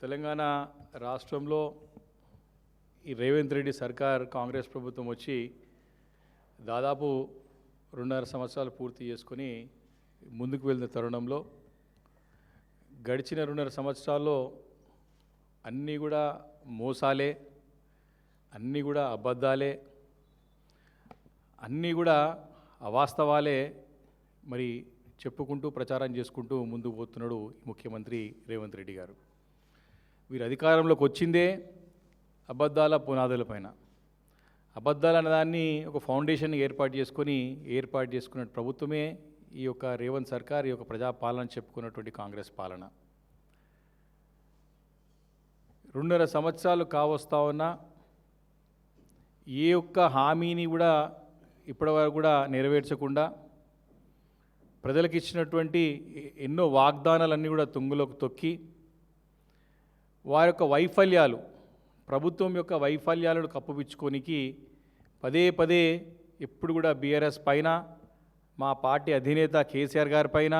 తెలంగాణ రాష్ట్రంలో ఈ రేవంత్ రెడ్డి సర్కార్ కాంగ్రెస్ ప్రభుత్వం వచ్చి దాదాపు 2.5 సంవత్సరాలు పూర్తి చేసుకొని ముందుకు వెళ్ళిన తరుణంలో గడిచిన 2.5 సంవత్సరాల్లో అన్నీ కూడా మోసాలే, అన్నీ కూడా అబద్ధాలే, అన్నీ కూడా అవాస్తవాలే మరి చెప్పుకుంటూ ప్రచారం చేసుకుంటూ ముందుకు పోతున్నాడు ముఖ్యమంత్రి రేవంత్ రెడ్డి గారు. వీరు అధికారంలోకి వచ్చిందే అబద్ధాల పునాదులపైన. అబద్ధాలు అన్నదాన్ని ఒక ఫౌండేషన్ ఏర్పాటు చేసుకున్న ప్రభుత్వమే ఈ యొక్క రేవంత్ సర్కార్, ఈ యొక్క ప్రజాపాలన చెప్పుకున్నటువంటి కాంగ్రెస్ పాలన. 2.5 సంవత్సరాలు కావస్తా ఉన్నా ఏ ఒక్క హామీని కూడా ఇప్పటివరకు కూడా నెరవేర్చకుండా ప్రజలకు ఇచ్చినటువంటి ఎన్నో వాగ్దానాలన్నీ కూడా తుంగలోకి తొక్కి వారి యొక్క వైఫల్యాలు, ప్రభుత్వం యొక్క వైఫల్యాలను కప్పుపుచ్చుకోనికి పదే పదే ఎప్పుడు కూడా బీఆర్ఎస్ పైన, మా పార్టీ అధినేత కేసీఆర్ గారి పైన,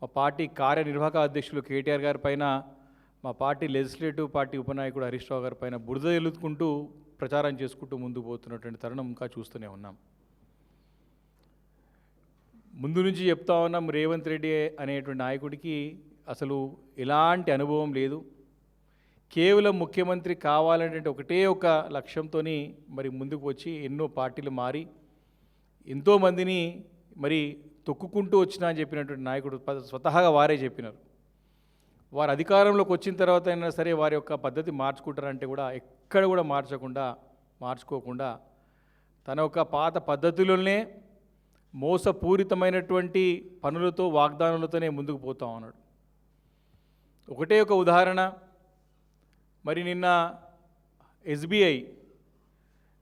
మా పార్టీ కార్యనిర్వాహక అధ్యక్షులు కేటీఆర్ గారి పైన, మా party legislative party ఉపనాయకుడు Harish Rao గారి పైన బురద ఎలుతుకుంటూ ప్రచారం చేసుకుంటూ ముందుకు పోతున్నటువంటి తరుణం ఇంకా చూస్తూనే ఉన్నాం. ముందు నుంచి చెప్తా ఉన్నాం, రేవంత్ రెడ్డి అనేటువంటి నాయకుడికి అసలు ఎలాంటి అనుభవం లేదు. కేవలం ముఖ్యమంత్రి కావాలంటే ఒకటే ఒక లక్ష్యంతో మరి ముందుకు వచ్చి ఎన్నో పార్టీలు మారి ఎంతోమందిని మరి తొక్కుకుంటూ వచ్చినా అని చెప్పినటువంటి నాయకుడు స్వతహాగా వారే చెప్పినారు. వారు అధికారంలోకి వచ్చిన తర్వాత అయినా సరే వారి యొక్క పద్ధతి మార్చుకుంటారంటే కూడా ఎక్కడ కూడా మార్చుకోకుండా తన యొక్క పాత పద్ధతులనే మోసపూరితమైనటువంటి పనులతో, వాగ్దానాలతోనే ముందుకు పోతా ఉన్నాడు. ఒకటే ఒక ఉదాహరణ, మరి నిన్న ఎస్బీఐ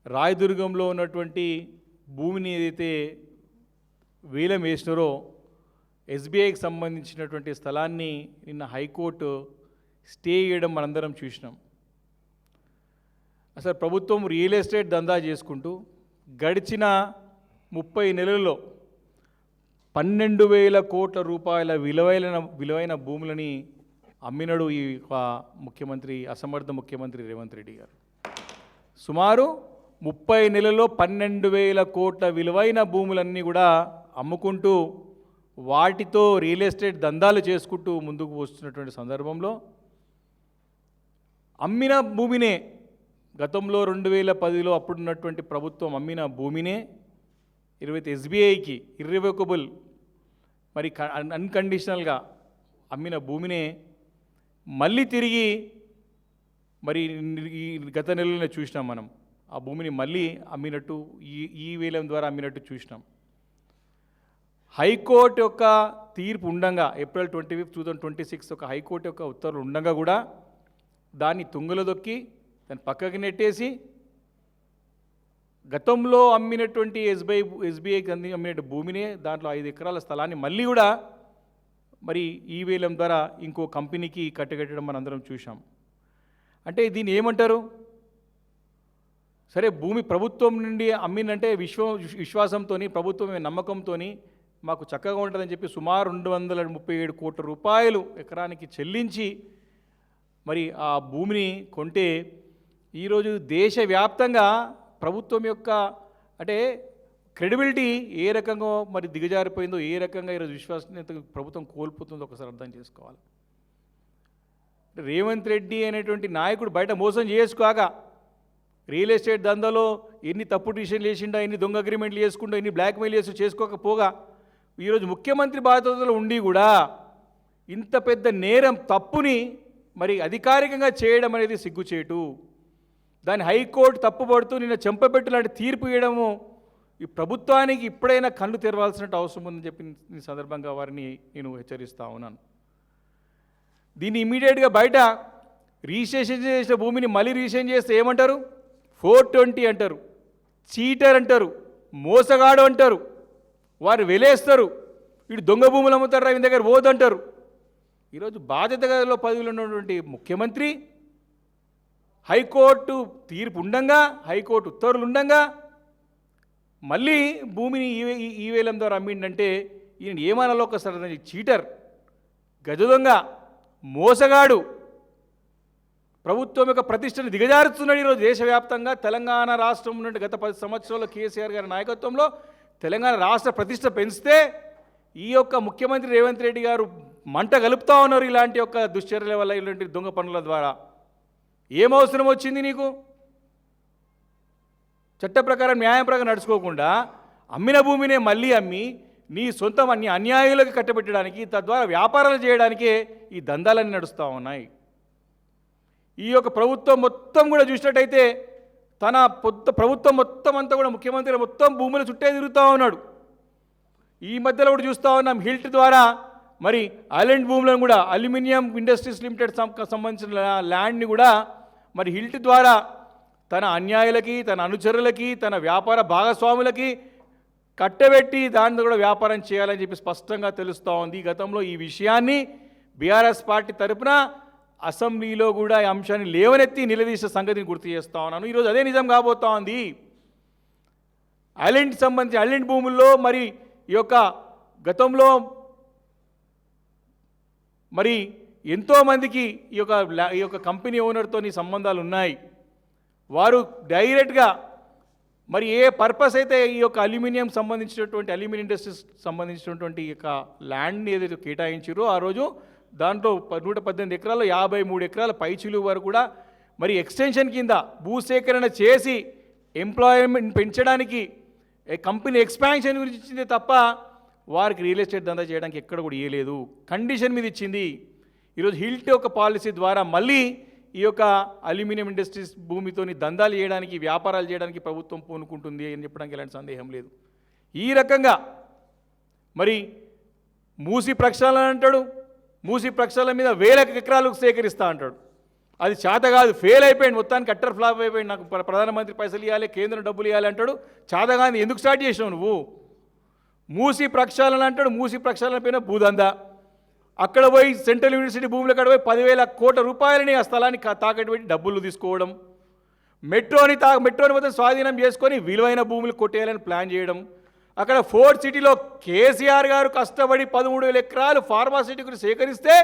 రాయదుర్గంలో ఉన్నటువంటి భూమిని ఏదైతే వేలం వేసినారో, ఎస్బీఐకి సంబంధించినటువంటి స్థలాన్ని నిన్న హైకోర్టు స్టే చేయడం మనందరం చూసినాం. అసలు ప్రభుత్వం రియల్ ఎస్టేట్ దందా చేసుకుంటూ గడిచిన 30 నెలల్లో 12,000 కోట్ల రూపాయల విలువైన భూములని అమ్మినడు ఈ ముఖ్యమంత్రి, అసమర్థ ముఖ్యమంత్రి రేవంత్ రెడ్డి గారు. సుమారు 30 నెలల్లో 12,000 కోట్ల విలువైన భూములన్నీ కూడా అమ్ముకుంటూ వాటితో రియల్ ఎస్టేట్ దందాలు చేసుకుంటూ ముందుకు వస్తున్నటువంటి సందర్భంలో అమ్మిన భూమినే, గతంలో 2010లో అప్పుడున్నటువంటి ప్రభుత్వం అమ్మిన భూమినే ఎస్బీఐకి ఇర్రివోకబుల్ మరి అన్కండిషనల్గా అమ్మిన భూమినే మళ్ళీ తిరిగి మరి ఈ గత నెలలోనే చూసినాం మనం. ఆ భూమిని మళ్ళీ అమ్మినట్టు, ఈ వేలం ద్వారా అమ్మినట్టు చూసినాం. హైకోర్టు యొక్క తీర్పు ఉండంగా, ఏప్రిల్ 25, 2026 ఒక హైకోర్టు యొక్క ఉత్తర్వులు ఉండంగా కూడా దాన్ని తుంగలో దొక్కి దాన్ని పక్కకి నెట్టేసి గతంలో అమ్మినటువంటి ఎస్బీఐకి అమ్మినట్టు భూమిని, దాంట్లో 5 ఎకరాల స్థలాన్ని మళ్ళీ కూడా మరి ఈ వేలం ద్వారా ఇంకో కంపెనీకి కట్టగట్టడం మనందరం చూసాం. అంటే దీన్ని ఏమంటారు? సరే, భూమి ప్రభుత్వం నుండి అమ్మిందంటే విశ్వాసంతో, ప్రభుత్వం నమ్మకంతో మాకు చక్కగా ఉంటుందని చెప్పి సుమారు 237 కోట్ల రూపాయలు ఎకరానికి చెల్లించి మరి ఆ భూమిని కొంటే ఈరోజు దేశవ్యాప్తంగా ప్రభుత్వం యొక్క అంటే క్రెడిబిలిటీ ఏ రకంగా మరి దిగజారిపోయిందో, ఏ రకంగా ఈరోజు విశ్వసనీయత ప్రభుత్వం కోల్పోతుందో ఒకసారి అర్థం చేసుకోవాలి. రేవంత్ రెడ్డి అనేటువంటి నాయకుడు బయట మోసం చేసుకోగా రియల్ ఎస్టేట్ దందాలో ఎన్ని తప్పుడు డిసిషన్లు చేసిండా, ఎన్ని దొంగ అగ్రిమెంట్లు చేసుకుంటా, ఎన్ని బ్లాక్మెయిల్ చేసుకోకపోగా ఈరోజు ముఖ్యమంత్రి బాధ్యతలు ఉండి కూడా ఇంత పెద్ద నేరం, తప్పుని మరి అధికారికంగా చేయడం అనేది సిగ్గుచేటు. దాన్ని హైకోర్టు తప్పుపడుతూ నిన్న చెంపపెట్టు లాంటి తీర్పు ఇవ్వడము ఈ ప్రభుత్వానికి ఇప్పుడైనా కన్ను తెరవాల్సిన అవసరం ఉందని చెప్పి ఈ సందర్భంగా వారిని నేను హెచ్చరిస్తా ఉన్నాను. దీన్ని ఇమీడియట్గా బయట రిజిస్ట్రేషన్ చేసిన భూమిని మళ్ళీ రిజిస్ట్రేషన్ చేస్తే ఏమంటారు? 420 అంటారు, చీటర్ అంటారు, మోసగాడు అంటారు, వారు వెలేస్తారు, వీడు దొంగ భూములు అమ్ముతారు, వీని దగ్గర పోదంటారు. ఈరోజు బాధ్యతలో పదవిలో ఉన్నటువంటి ముఖ్యమంత్రి హైకోర్టు తీర్పు ఉండంగా, హైకోర్టు ఉత్తర్వులు ఉండంగా మళ్ళీ భూమిని ఈ వేలం ద్వారా అమ్మిండంటే ఈయన ఏమనాలో ఒకసారి? చీటర్, గజ దొంగ, మోసగాడు, ప్రభుత్వం యొక్క ప్రతిష్టను దిగజారుతున్నాడు. ఈరోజు దేశవ్యాప్తంగా తెలంగాణ రాష్ట్రం నుండి గత 10 సంవత్సరాల్లో కేసీఆర్ గారి నాయకత్వంలో తెలంగాణ రాష్ట్ర ప్రతిష్ట పెంచితే ఈ యొక్క ముఖ్యమంత్రి రేవంత్ రెడ్డి గారు మంట కలుపుతా ఉన్నారు ఇలాంటి యొక్క దుశ్చర్యల వల్ల, ఇలాంటి దొంగ పనుల ద్వారా. ఏం అవసరం వచ్చింది నీకు? చట్ట ప్రకారం న్యాయం ప్రకారం నడుచుకోకుండా అమ్మిన భూమినే మళ్ళీ అమ్మి నీ సొంతం అన్ని అన్యాయులకు కట్టబెట్టడానికి, తద్వారా వ్యాపారాలు చేయడానికే ఈ దందాలన్నీ నడుస్తూ ఉన్నాయి. ఈ యొక్క ప్రభుత్వం మొత్తం కూడా చూసినట్టయితే తన ప్రభుత్వం మొత్తం అంతా కూడా ముఖ్యమంత్రి మొత్తం భూముల చుట్టే తిరుగుతూ ఉన్నాడు. ఈ మధ్యలో కూడా చూస్తూ ఉన్నాం, హిల్ట్ ద్వారా మరి ఐలాండ్ భూములను కూడా అల్యూమినియం ఇండస్ట్రీస్ లిమిటెడ్ సంబంధించిన ల్యాండ్ని కూడా మరి హిల్ట్ ద్వారా తన అన్యాయులకి, తన అనుచరులకి, తన వ్యాపార భాగస్వాములకి కట్టబెట్టి దానితో కూడా వ్యాపారం చేయాలని చెప్పి స్పష్టంగా తెలుస్తూ ఉంది. గతంలో ఈ విషయాన్ని బీఆర్ఎస్ పార్టీ తరపున అసెంబ్లీలో కూడా ఈ అంశాన్ని లేవనెత్తి నిలదీసే సంగతిని గుర్తు చేస్తూ ఉన్నాను. ఈరోజు అదే నిజం కాబోతూ ఉంది. ఐలాండ్ సంబంధించి ఐలాండ్ భూముల్లో మరి ఈ యొక్క గతంలో మరి ఎంతోమందికి ఈ యొక్క కంపెనీ ఓనర్తో సంబంధాలు ఉన్నాయి. వారు డైరెక్ట్గా మరి ఏ పర్పస్ అయితే ఈ యొక్క అల్యూమినియం సంబంధించినటువంటి అల్యూమినియం ఇండస్ట్రీస్ సంబంధించినటువంటి ఈ యొక్క ల్యాండ్ని ఏదైతే కేటాయించారో ఆ రోజు దాంట్లో 118 ఎకరాల్లో 53 ఎకరాల పైచిలు వరకు కూడా మరి ఎక్స్టెన్షన్ కింద భూసేకరణ చేసి ఎంప్లాయ్మెంట్ పెంచడానికి కంపెనీ ఎక్స్పాన్షన్ గురించి ఇచ్చిందే తప్ప వారికి రియల్ ఎస్టేట్ దందా చేయడానికి ఎక్కడ కూడా ఇవ్వలేదు. కండిషన్ మీద ఇచ్చింది. ఈరోజు హిల్ట్ ఒక పాలసీ ద్వారా మళ్ళీ ఈ యొక్క అల్యూమినియం ఇండస్ట్రీస్ భూమితోని దందాలు చేయడానికి, వ్యాపారాలు చేయడానికి ప్రభుత్వం పూనుకుంటుంది అని చెప్పడానికి ఎలాంటి సందేహం లేదు. ఈ రకంగా మరి మూసి ప్రక్షాళన అంటాడు, మూసి ప్రక్షాళన మీద 1000 ఎకరాలు సేకరిస్తా అంటాడు. అది చేత కాదు, ఫెయిల్ అయిపోయింది, మొత్తానికి కట్టర్ ఫ్లాప్ అయిపోయింది. నాకు ప్రధానమంత్రి పైసలు ఇవ్వాలి, కేంద్రం డబ్బులు ఇవ్వాలి అంటాడు. చేత కాదు, ఎందుకు స్టార్ట్ చేసినావు నువ్వు? మూసి ప్రక్షాళన అంటాడు. మూసి ప్రక్షాళన పైన భూదందా. అక్కడ పోయి సెంట్రల్ యూనివర్సిటీ భూములు అక్కడ పోయి 10,000 కోట్ల రూపాయలని ఆ స్థలాన్ని తాకట్టు పెట్టి డబ్బులు తీసుకోవడం, మెట్రోని మొత్తం స్వాధీనం చేసుకొని విలువైన భూములు కొట్టేయాలని ప్లాన్ చేయడం. అక్కడ ఫోర్ట్ సిటీలో కేసీఆర్ గారు కష్టపడి 13,000 ఎకరాలు ఫార్మాసిటీకి సేకరిస్తే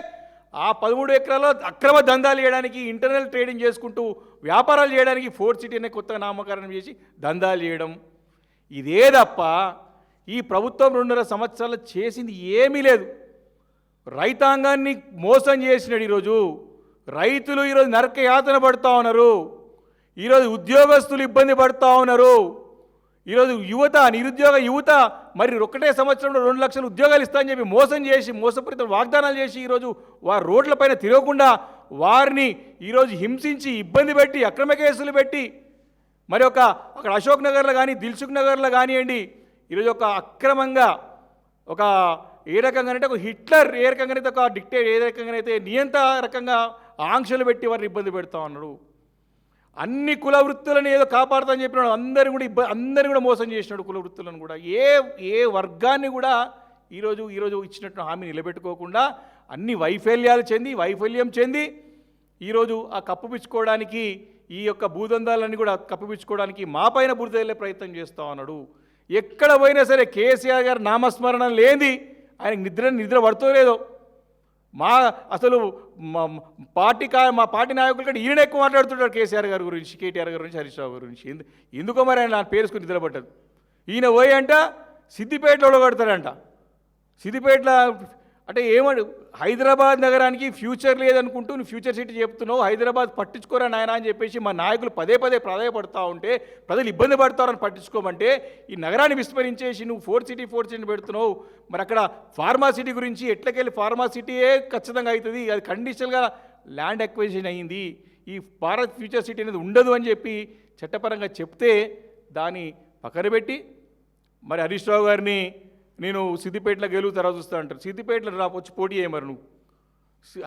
ఆ 13 ఎకరాల్లో అక్రమ దందాలు చేయడానికి, ఇంటర్నల్ ట్రేడింగ్ చేసుకుంటూ వ్యాపారాలు చేయడానికి ఫోర్ట్ సిటీ అనే కొత్తగా నామకరణం చేసి దందాలు చేయడం. ఇదే తప్ప ఈ ప్రభుత్వం 2.5 సంవత్సరాలు చేసింది ఏమీ లేదు. రైతాంగాన్ని మోసం చేసినాడు. ఈరోజు రైతులు ఈరోజు నరక యాతన పడుతూ ఉన్నారు. ఈరోజు ఉద్యోగస్తులు ఇబ్బంది పడుతూ ఉన్నారు. ఈరోజు నిరుద్యోగ యువత మరి ఒకటే సంవత్సరంలో 2 లక్షల ఉద్యోగాలు ఇస్తామని చెప్పి మోసం చేసి, మోసపూరిత వాగ్దానాలు చేసి ఈరోజు వారు రోడ్లపైన తిరగకుండా వారిని ఈరోజు హింసించి, ఇబ్బంది పెట్టి, అక్రమ కేసులు పెట్టి మరి అక్కడ అశోక్ నగర్లో కానీ, దిల్సుఖ్ నగర్లో కానివ్వండి, ఈరోజు అక్రమంగా ఏ రకంగానంటే ఒక హిట్లర్ ఏ రకంగానైతే ఒక డిక్టేటర్ ఏ రకంగానైతే నియంత రకంగా ఆంక్షలు పెట్టి వారిని ఇబ్బంది పెడతా ఉన్నాడు. అన్ని కుల వృత్తులను ఏదో కాపాడుతామని చెప్పినాడు. అందరిని కూడా మోసం చేసినాడు. కుల వృత్తులను కూడా ఏ వర్గాన్ని కూడా ఈరోజు ఇచ్చినట్టు హామీ నిలబెట్టుకోకుండా అన్ని వైఫల్యం చెంది ఈరోజు ఆ కప్పుపిచ్చుకోవడానికి, ఈ యొక్క భూదందాలన్నీ కూడా కప్పుపిచ్చుకోవడానికి మా పైన బురద వెళ్ళే ప్రయత్నం చేస్తూ ఉన్నాడు. ఎక్కడ పోయినా సరే కేసీఆర్ గారు నామస్మరణ లేని ఆయనకు నిద్ర పడుతోలేదో. అసలు మా పార్టీ నాయకుల కంటే ఈయన ఎక్కువ మాట్లాడుతుంటాడు కేసీఆర్ గారి గురించి, కేటీఆర్ గారి గురించి, హరీష్ రావు గారి గురించి. ఎందుకో మరి ఆయన నా పేరుసుకుని నిద్రపడ్డదు. ఈయన పోయి అంట సిద్దిపేటలో కడతాడంట. సిద్దిపేటలో అంటే ఏమడు హైదరాబాద్ నగరానికి ఫ్యూచర్ లేదనుకుంటూ నువ్వు ఫ్యూచర్ సిటీ చెప్తున్నావు, హైదరాబాద్ పట్టించుకోరా నాయన అని చెప్పేసి మా నాయకులు పదే ప్రాధాయపడతా ఉంటే, ప్రజలు ఇబ్బంది పడతారని పట్టించుకోమంటే ఈ నగరాన్ని విస్మరించేసి నువ్వు ఫోర్ట్ సిటీ పెడుతున్నావు. మరి అక్కడ ఫార్మా సిటీ గురించి ఎట్లకెళ్ళి ఫార్మా సిటీయే ఖచ్చితంగా అవుతుంది, అది కండిషనల్గా ల్యాండ్ అక్విజిషన్ అయ్యింది, ఈ భారత్ ఫ్యూచర్ సిటీ అనేది ఉండదు అని చెప్పి చట్టపరంగా చెప్తే దాన్ని పక్కన పెట్టి మరి హరీష్ రావు గారిని నేను సిద్దిపేటలో తర్వాత చూస్తా అంటారు. సిద్దిపేటలో వచ్చి పోటీ చేయమరు. నువ్వు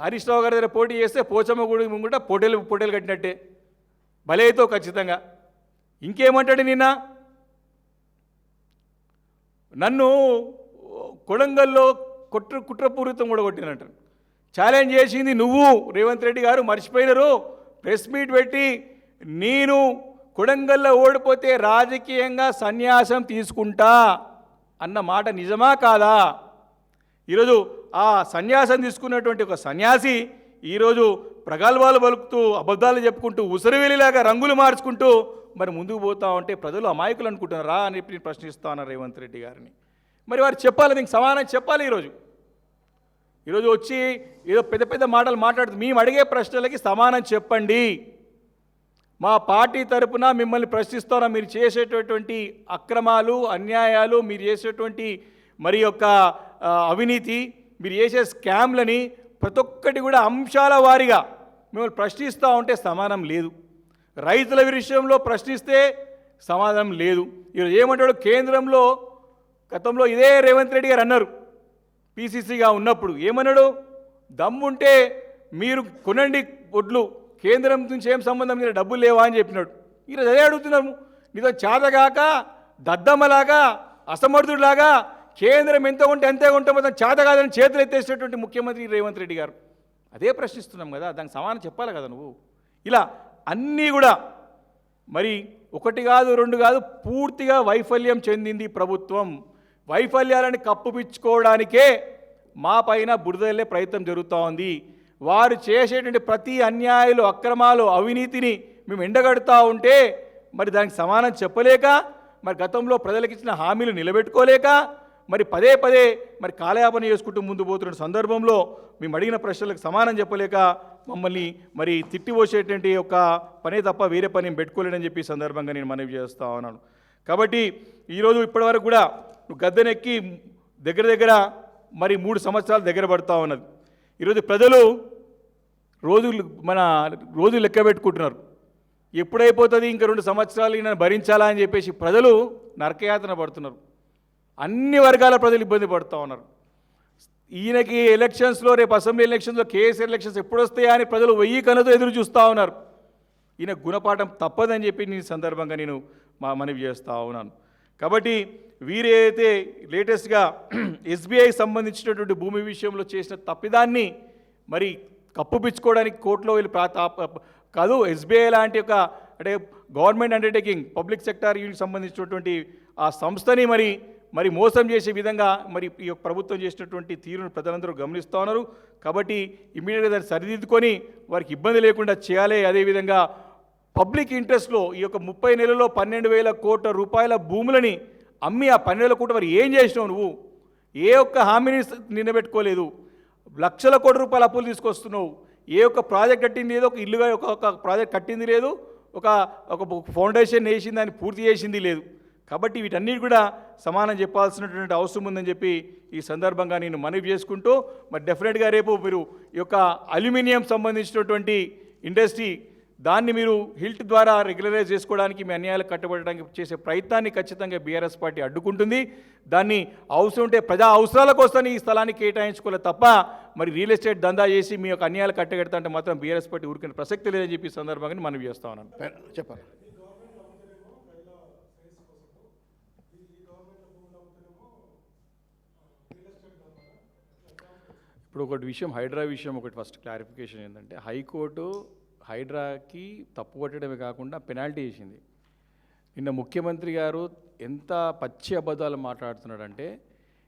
హరీష్ రావు గారి దగ్గర పోటీ చేస్తే పోచమ్మ గుడి ముంగట పొటేలు కట్టినట్టే భలేతో ఖచ్చితంగా. ఇంకేమంటాడు, నన్ను కొడంగల్లో కుట్రపూరితం కూడా కొట్టినంటారు. ఛాలెంజ్ చేసింది నువ్వు రేవంత్ రెడ్డి గారు, మర్చిపోయినారు. ప్రెస్ మీట్ పెట్టి నేను కొడంగల్లో ఓడిపోతే రాజకీయంగా సన్యాసం తీసుకుంటా అన్న మాట నిజమా కాదా? ఈరోజు ఆ సన్యాసం తీసుకున్నటువంటి ఒక సన్యాసి ఈరోజు ప్రగల్భాలు పలుకుతూ అబద్ధాలు చెప్పుకుంటూ ఉసరివెలిలాగా రంగులు మార్చుకుంటూ మరి ముందుకు పోతా ఉంటే ప్రజలు అమాయకులు అనుకుంటున్నారా అని చెప్పి నేను ప్రశ్నిస్తా ఉన్నారు రేవంత్ రెడ్డి గారిని. మరి వారు చెప్పాలి, దీనికి సమాధానం చెప్పాలి. ఈరోజు వచ్చి ఏదో పెద్ద పెద్ద మాటలు మాట్లాడుతూ మేము అడిగే ప్రశ్నలకి సమాధానం చెప్పండి. మా పార్టీ తరపున మిమ్మల్ని ప్రశ్నిస్తారా, మీరు చేసేటటువంటి అక్రమాలు అన్యాయాలు, మీరు చేసేటువంటి మరి యొక్క అవినీతి, మీరు చేసే స్కామ్లని ప్రతి ఒక్కటి కూడా అంశాల వారీగా మిమ్మల్ని ప్రశ్నిస్తూ ఉంటే సమాధానం లేదు. రైతుల విషయంలో ప్రశ్నిస్తే సమాధానం లేదు. ఈరోజు ఏమంటాడు, కేంద్రంలో గతంలో ఇదే రేవంత్ రెడ్డి గారు అన్నారు పీసీసీగా ఉన్నప్పుడు, ఏమన్నాడు, దమ్ముంటే మీరు కొనండి ఒడ్లు, కేంద్రం నుంచి ఏం సంబంధం, మీరు డబ్బులు లేవా అని చెప్పినాడు. ఈరోజు అదే అడుగుతున్నాము, నీతో చేతగాక దద్దమ్మలాగా అసమర్థుడిలాగా కేంద్రం ఎంత ఉంటే అంతే ఉంటే మొత్తం చేత కాదని చేతులు ఎత్తేసేటువంటి ముఖ్యమంత్రి రేవంత్ రెడ్డి గారు. అదే ప్రశ్నిస్తున్నాం కదా, దానికి సమాధానం చెప్పాలి కదా నువ్వు. ఇలా అన్నీ కూడా మరి ఒకటి కాదు రెండు కాదు, పూర్తిగా వైఫల్యం చెందింది ప్రభుత్వం. వైఫల్యాలను కప్పుపిచ్చుకోవడానికే మా పైన బురదల్లే ప్రయత్నం జరుగుతూ ఉంది. వారు చేసేటువంటి ప్రతి అన్యాయాలు అక్రమాలు అవినీతిని మేము ఎండగడుతూ ఉంటే మరి దానికి సమాధానం చెప్పలేక, మరి గతంలో ప్రజలకు ఇచ్చిన హామీలు నిలబెట్టుకోలేక, మరి పదే పదే మరి కాలయాపన చేసుకుంటూ ముందు పోతున్న సందర్భంలో మేము అడిగిన ప్రశ్నలకు సమాధానం చెప్పలేక మమ్మల్ని మరి తిట్టిపోసేటువంటి ఒక పనే తప్ప వేరే పని పెట్టుకోలేనని చెప్పి సందర్భంగా నేను మనవి చేస్తూ ఉన్నాను. కాబట్టి ఈరోజు ఇప్పటివరకు కూడా గద్దెనెక్కి దగ్గర మరి 3 సంవత్సరాలు దగ్గర పడుతూ ఉన్నది. ఈరోజు ప్రజలు రోజులు లెక్క పెట్టుకుంటున్నారు. ఎప్పుడైపోతుంది, ఇంకా 2 సంవత్సరాలు ఈయన భరించాలా అని చెప్పేసి ప్రజలు నరకయాతన పడుతున్నారు. అన్ని వర్గాల ప్రజలు ఇబ్బంది పడుతూ ఉన్నారు. ఈయనకి ఎలక్షన్స్లో, రేపు అసెంబ్లీ ఎలక్షన్స్లో, కేసీఆర్ ఎలక్షన్స్ ఎప్పుడు వస్తాయా అని ప్రజలు 1000 కనుతో ఎదురు చూస్తూ ఉన్నారు. ఈయన గుణపాఠం తప్పదని చెప్పి నేను సందర్భంగా నేను మనవి చేస్తూ ఉన్నాను. కాబట్టి వీరైతే లేటెస్ట్గా ఎస్బీఐకి సంబంధించినటువంటి భూమి విషయంలో చేసిన తప్పిదాన్ని మరి కప్పుపిచ్చుకోవడానికి కోర్టులో వెళ్ళి కాదు, ఎస్బీఐ లాంటి ఒక అంటే government undertaking public sector unit సంబంధించినటువంటి ఆ సంస్థని మరి మోసం చేసే విధంగా మరి ఈ యొక్క ప్రభుత్వం చేసినటువంటి తీరును ప్రజలందరూ గమనిస్తూ ఉన్నారు. కాబట్టి ఇమ్మీడియట్గా దాన్ని సరిదిద్దుకొని వారికి ఇబ్బంది లేకుండా చేయాలి. అదేవిధంగా పబ్లిక్ ఇంట్రెస్ట్లో ఈ యొక్క 30 నెలల్లో 12,000 కోట్ల రూపాయల భూములని అమ్మి ఆ 12,000 కోట్ల మరి ఏం చేసినావు నువ్వు? ఏ ఒక్క హామీని నిలబెట్టుకోలేదు. లక్షల కోట్ల రూపాయల అప్పులు తీసుకొస్తున్నావు. ఏ ఒక్క ప్రాజెక్ట్ కట్టింది లేదు, ఒక ఇల్లుగా ఒక ప్రాజెక్ట్ కట్టింది లేదు, ఒక ఫౌండేషన్ వేసింది, దాన్ని పూర్తి చేసింది లేదు. కాబట్టి వీటన్నిటి కూడా సమానం చెప్పాల్సినటువంటి అవసరం ఉందని చెప్పి ఈ సందర్భంగా నేను మనవి చేసుకుంటూ, మరి డెఫినెట్గా రేపు మీరు ఈ యొక్క అల్యూమినియం సంబంధించినటువంటి ఇండస్ట్రీ దాన్ని మీరు హిల్ట్ ద్వారా రెగ్యులరైజ్ చేసుకోవడానికి, మీ అన్యాయాలు కట్టబడడానికి చేసే ప్రయత్నాన్ని ఖచ్చితంగా బీఆర్ఎస్ పార్టీ అడ్డుకుంటుంది. దాన్ని అవసరం ఉంటే ప్రజా అవసరాల కోసం ఈ స్థలాన్ని కేటాయించుకోలేదు తప్ప మరి రియల్ ఎస్టేట్ దందా చేసి మీ యొక్క అన్యాయాలు కట్టగడతా అంటే మాత్రం బీఆర్ఎస్ పార్టీ ఊరికిన ప్రసక్తి లేదని చెప్పి సందర్భంగా మనవి చేస్తా ఉన్నాను. చెప్పాలి. ఇప్పుడు ఒకటి విషయం, హైడ్రా విషయం ఒకటి ఫస్ట్ క్లారిఫికేషన్ ఏంటంటే, హైకోర్టు హైడ్రాకి తప్పు పట్టడమే కాకుండా పెనాల్టీ వేసింది. నిన్న ముఖ్యమంత్రి గారు ఎంత పచ్చి అబద్ధాలు మాట్లాడుతున్నాడంటే,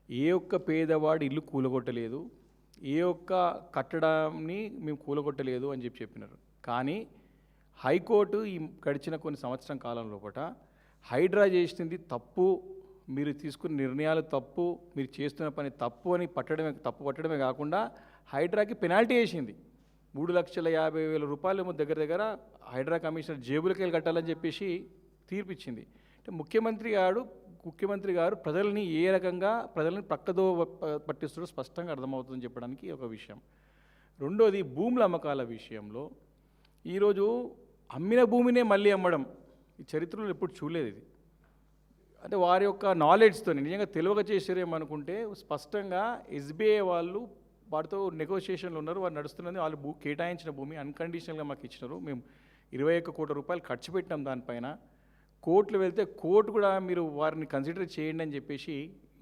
ఏ ఒక్క పేదవాడు ఇల్లు కూలగొట్టలేదు, ఏ ఒక్క కట్టడాన్ని మేము కూలగొట్టలేదు అని చెప్పినారు. కానీ హైకోర్టు ఈ గడిచిన కొన్ని సంవత్సరం కాలం లోపల హైడ్రా చేసింది తప్పు, మీరు తీసుకున్న నిర్ణయాలు తప్పు, మీరు చేస్తున్న పని తప్పు అని పట్టడమే కాకుండా హైడ్రాకి పెనాల్టీ వేసింది. 3,50,000 రూపాయలు దగ్గర హైడ్రా కమిషనర్ జేబులకి వెళ్ళి కట్టాలని చెప్పేసి తీర్పిచ్చింది. అంటే ముఖ్యమంత్రి గారు ప్రజల్ని ఏ రకంగా ప్రజల్ని పక్కదో పట్టిస్తారో స్పష్టంగా అర్థమవుతుందని చెప్పడానికి ఒక విషయం. రెండోది, భూముల అమ్మకాల విషయంలో ఈరోజు అమ్మిన భూమినే మళ్ళీ అమ్మడం ఈ చరిత్రలో ఎప్పుడు చూడలేదు. ఇది అంటే వారి యొక్క నాలెడ్జ్తో నిజంగా తెలియక చేసారేమనుకుంటే, స్పష్టంగా ఎస్బీఐ వాళ్ళు వారితో నెగోషియేషన్లు ఉన్నారు, వారు నడుస్తున్నది, వాళ్ళు కేటాయించిన భూమి అన్కండిషనల్గా మాకు ఇచ్చినారు, మేము 21 కోట్ల రూపాయలు ఖర్చు పెట్టినాం దానిపైన, కోర్టులు వెళ్తే కోర్టు కూడా మీరు వారిని కన్సిడర్ చేయండి అని చెప్పేసి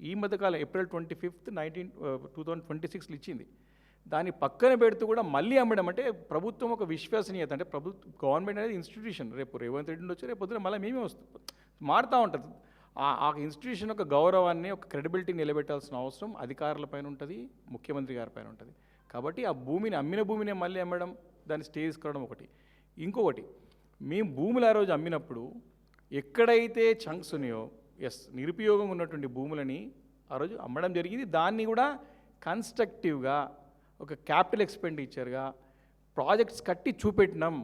ఈ మధ్యకాలం April 25, 2026 ఇచ్చింది. దాన్ని పక్కన పెడుతూ కూడా మళ్ళీ అమ్మడం అంటే ప్రభుత్వం ఒక విశ్వసనీయత, అంటే గవర్నమెంట్ అనేది ఇన్స్టిట్యూషన్, రేపు రేవంత్ రెడ్డి వచ్చి రేపు పొద్దున మళ్ళీ మేమే మారుతూ ఉంటుంది. ఆ ఇన్స్టిట్యూషన్ యొక్క గౌరవాన్ని, ఒక క్రెడిబిలిటీ నిలబెట్టాల్సిన అవసరం అధికారులపైన ఉంటుంది, ముఖ్యమంత్రి గారి పైన ఉంటుంది. కాబట్టి ఆ భూమిని, అమ్మిన భూమిని మళ్ళీ అమ్మడం దాన్ని స్టే తీసుకోవడం ఒకటి. ఇంకొకటి, మేము భూములు ఆ రోజు అమ్మినప్పుడు ఎక్కడైతే చంక్స్ ఉన్నాయో నిరుపయోగం ఉన్నటువంటి భూములని ఆ రోజు అమ్మడం జరిగింది. దాన్ని కూడా కన్స్ట్రక్టివ్గా ఒక క్యాపిటల్ ఎక్స్పెండిచర్గా ప్రాజెక్ట్స్ కట్టి చూపెట్టినాం.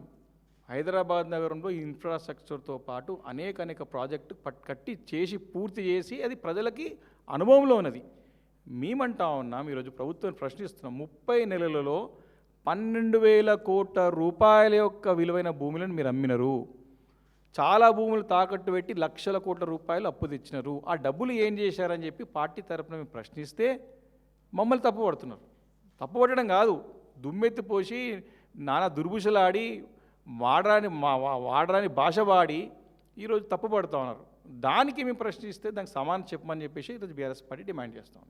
హైదరాబాద్ నగరంలో ఇన్ఫ్రాస్ట్రక్చర్తో పాటు అనేక ప్రాజెక్టు కట్టి చేసి పూర్తి చేసి అది ప్రజలకి అనుభవంలో ఉన్నది. మేమంటా ఉన్నాం, ఈరోజు ప్రభుత్వాన్ని ప్రశ్నిస్తున్నాం. 30 నెలలలో 12,000 కోట్ల రూపాయల యొక్క విలువైన భూములను మీరు అమ్మినరు. చాలా భూములు తాకట్టు పెట్టి లక్షల కోట్ల రూపాయలు అప్పు తెచ్చినారు. ఆ డబ్బులు ఏం చేశారని చెప్పి పార్టీ తరఫున మేము ప్రశ్నిస్తే మమ్మల్ని తప్పుపడుతున్నారు. తప్పుపట్టడం కాదు, దుమ్మెత్తిపోసి నానా దుర్భుషలాడి వాడరాని భాష వాడి ఈరోజు తప్పుపడుతూ ఉన్నారు. దానికి మేము ప్రశ్నిస్తే దానికి సమానం చెప్పమని చెప్పేసి ఈరోజు బీఆర్ఎస్ పార్టీ డిమాండ్ చేస్తాం.